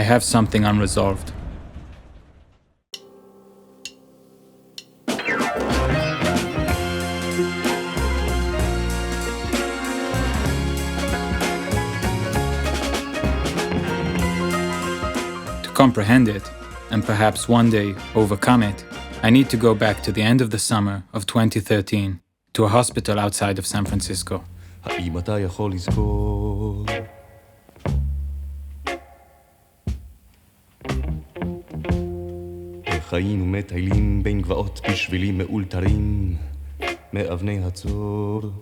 I have something unresolved. To comprehend it, and perhaps one day overcome it, I need to go back to the end of the summer of 2013 to a hospital outside of San Francisco. האם אתה יכול לזכור? איך היינו מטיילים בין גבעות בשבילים מאולתרים מאבני הצור.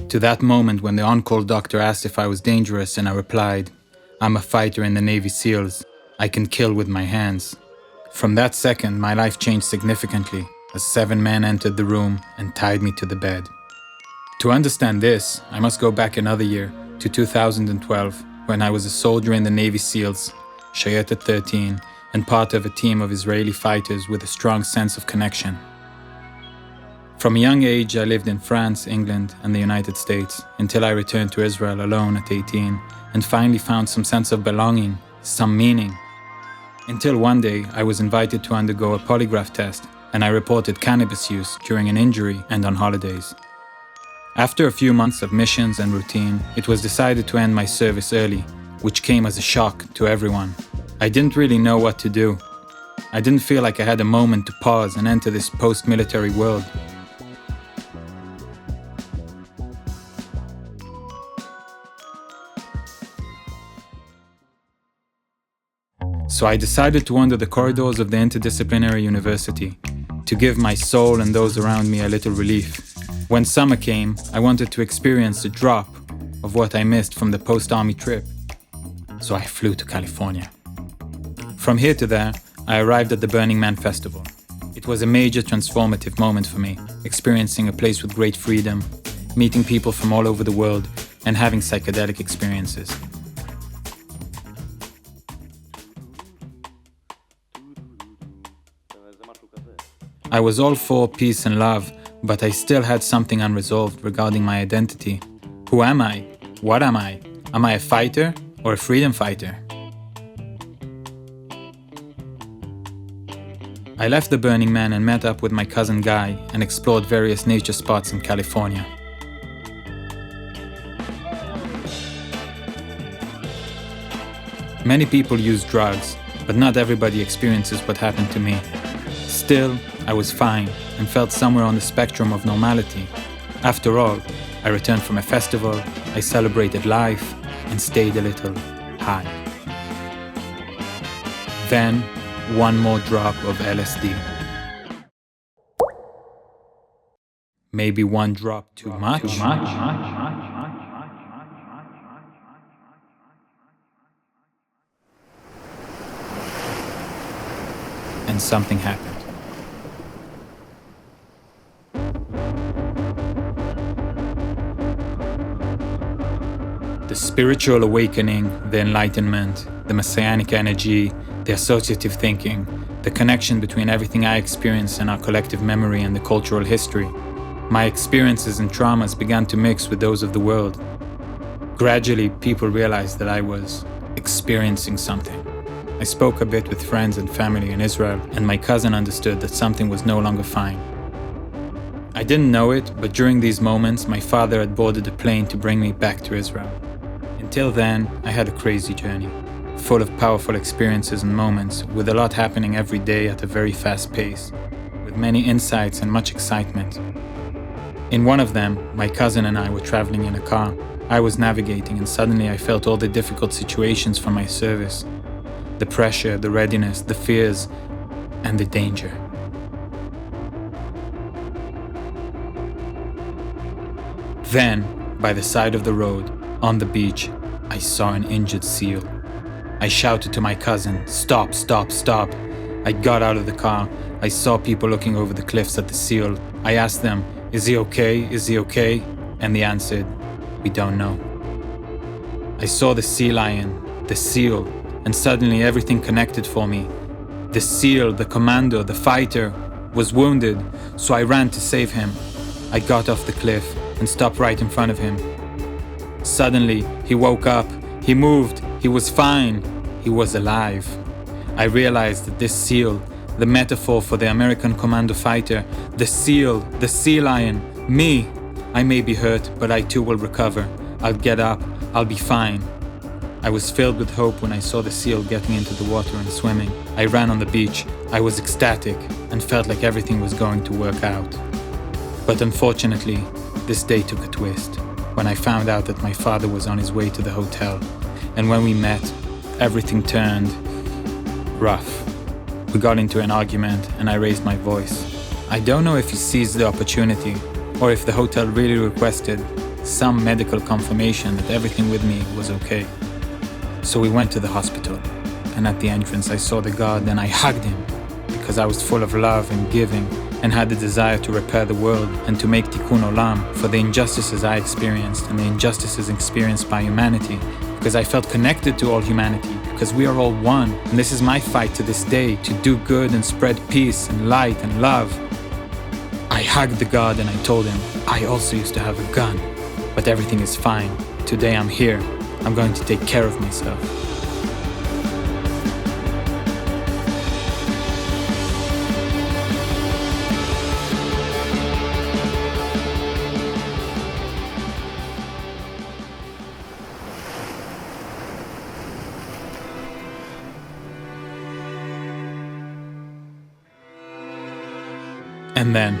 To that moment when the on-call doctor asked if I was dangerous and I replied, I'm a fighter in the Navy SEALs. I can kill with my hands. From that second, my life changed significantly as 7 men entered the room and tied me to the bed. To understand this, I must go back another year, to 2012, when I was a soldier in the Navy SEALs, Shayetet 13, and part of a team of Israeli fighters with a strong sense of connection. From a young age, I lived in France, England, and the United States, until I returned to Israel alone at 18, and finally found some sense of belonging, some meaning. Until one day, I was invited to undergo a polygraph test, and I reported cannabis use during an injury and on holidays. After a few months of missions and routine, it was decided to end my service early, which came as a shock to everyone. I didn't really know what to do. I didn't feel like I had a moment to pause and enter this post-military world. So I decided to wander the corridors of the interdisciplinary university, to give my soul and those around me a little relief. When summer came, I wanted to experience a drop of what I missed from the post-army trip. So I flew to California. From here to there, I arrived at the Burning Man Festival. It was a major transformative moment for me, experiencing a place with great freedom, meeting people from all over the world, and having psychedelic experiences. I was all for peace and love, but I still had something unresolved regarding my identity. Who am I? What am I? Am I a fighter or a freedom fighter? I left the Burning Man and met up with my cousin Guy and explored various nature spots in California. Many people use drugs, but not everybody experiences what happened to me. Still, I was fine and felt somewhere on the spectrum of normality. After all, I returned from a festival, I celebrated life, and stayed a little high. Then, one more drop of LSD. Maybe one drop too much? And something happened. The spiritual awakening, the enlightenment, the messianic energy, the associative thinking, the connection between everything I experienced and our collective memory and the cultural history. My experiences and traumas began to mix with those of the world. Gradually, people realized that I was experiencing something. I spoke a bit with friends and family in Israel, and my cousin understood that something was no longer fine. I didn't know it, but during these moments, my father had boarded a plane to bring me back to Israel. Until then, I had a crazy journey, full of powerful experiences and moments, with a lot happening every day at a very fast pace, with many insights and much excitement. In one of them, my cousin and I were traveling in a car. I was navigating, and suddenly I felt all the difficult situations from my service. The pressure, the readiness, the fears, and the danger. Then, by the side of the road, on the beach, I saw an injured seal. I shouted to my cousin, "Stop, stop, stop." I got out of the car. I saw people looking over the cliffs at the seal. I asked them, "Is he okay? Is he okay?" And they answered, "We don't know." I saw the sea lion, the seal, and suddenly everything connected for me. The seal, the commander, the fighter, was wounded, so I ran to save him. I got off the cliff and stopped right in front of him. Suddenly, he woke up, he moved, he was fine. he was alive. I realized that this seal, the metaphor for the American commando fighter, the seal, the sea lion, me, I may be hurt, but I too will recover. I'll get up, I'll be fine. I was filled with hope when I saw the seal getting into the water and swimming. I ran on the beach. I was ecstatic and felt like everything was going to work out. But unfortunately, this day took a twist when I found out that my father was on his way to the hotel. And when we met, everything turned rough. We got into an argument and I raised my voice. I don't know if he seized the opportunity or if the hotel really requested some medical confirmation that everything with me was okay. So we went to the hospital, and at the entrance I saw the guard and I hugged him because I was full of love and giving and had the desire to repair the world and to make tikkun olam for the injustices I experienced and the injustices experienced by humanity, because I felt connected to all humanity, because we are all one, and this is my fight to this day, to do good and spread peace and light and love. I hugged the guard and I told him, I also used to have a gun, but everything is fine. Today I'm here. I'm going to take care of myself. And then,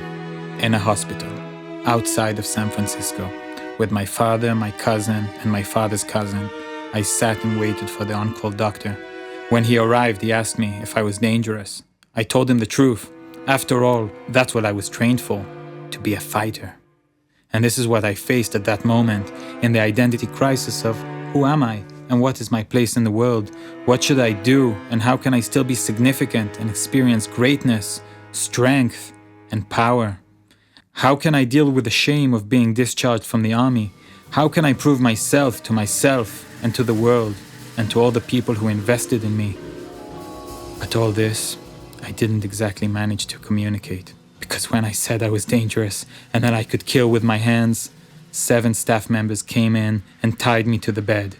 in a hospital, outside of San Francisco, with my father, my cousin, and my father's cousin, I sat and waited for the on-call doctor. When he arrived, he asked me if I was dangerous. I told him the truth. After all, that's what I was trained for, to be a fighter. And this is what I faced at that moment, in the identity crisis of who am I and what is my place in the world? What should I do and how can I still be significant and experience greatness, strength, and power? How can I deal with the shame of being discharged from the army? How can I prove myself and to the world and to all the people who invested in me? But all this, I didn't exactly manage to communicate, because when I said I was dangerous and that I could kill with my hands, 7 staff members came in and tied me to the bed.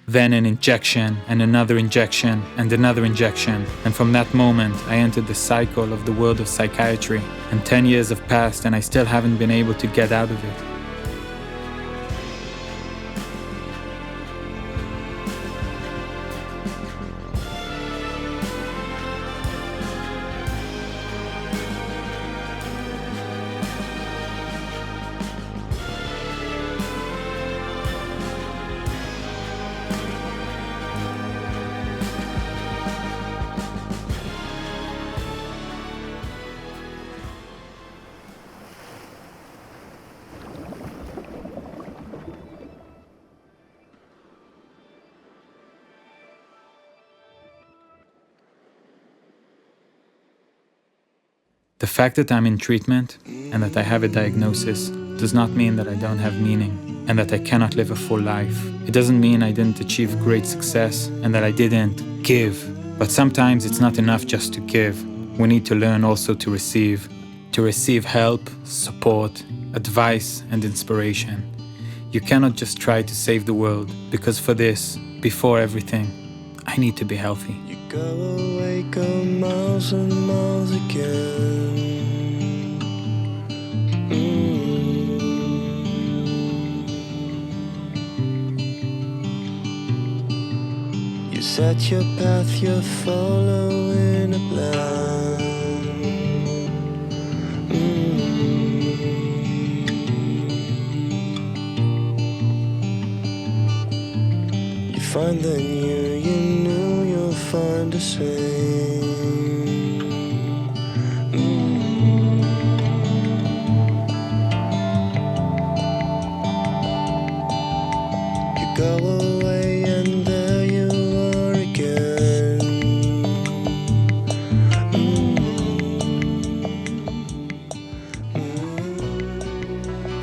Then an injection and another injection and another injection. And from that moment, I entered the cycle of the world of psychiatry. And 10 years have passed and I still haven't been able to get out of it. The fact that I'm in treatment and that I have a diagnosis does not mean that I don't have meaning and that I cannot live a full life. It doesn't mean I didn't achieve great success and that I didn't give. But sometimes it's not enough just to give. We need to learn also to receive help, support, advice, and inspiration. You cannot just try to save the world, because for this, before everything, I need to be healthy. You go away, go miles and miles again. You set your path, you're following a plan. You find the new, you knew you'll find the same. You go away and there you are again.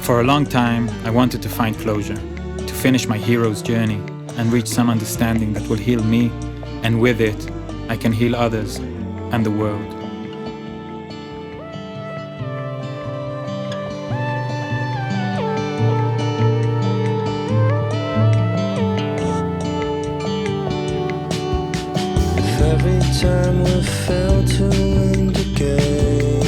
For a long time, I wanted to find closure, to finish my hero's journey and reach some understanding that will heal me, and with it, I can heal others and the world. time we failed to win the game.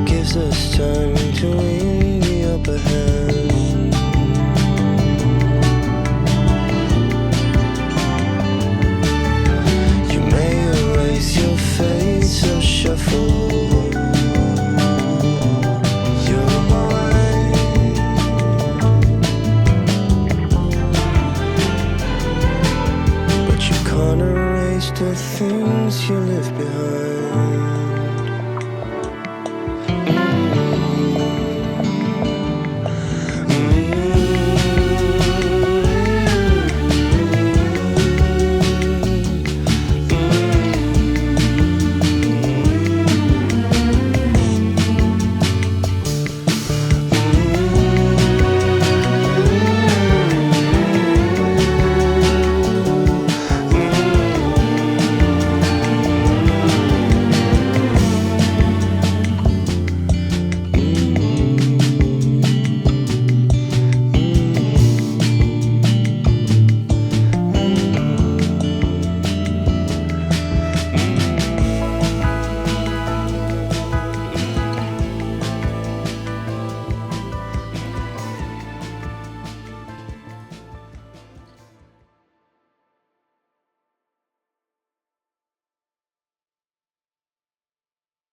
Gives us time to win the upper hand. You may erase your face or shuffle your mind, but you can't erase the things you left behind.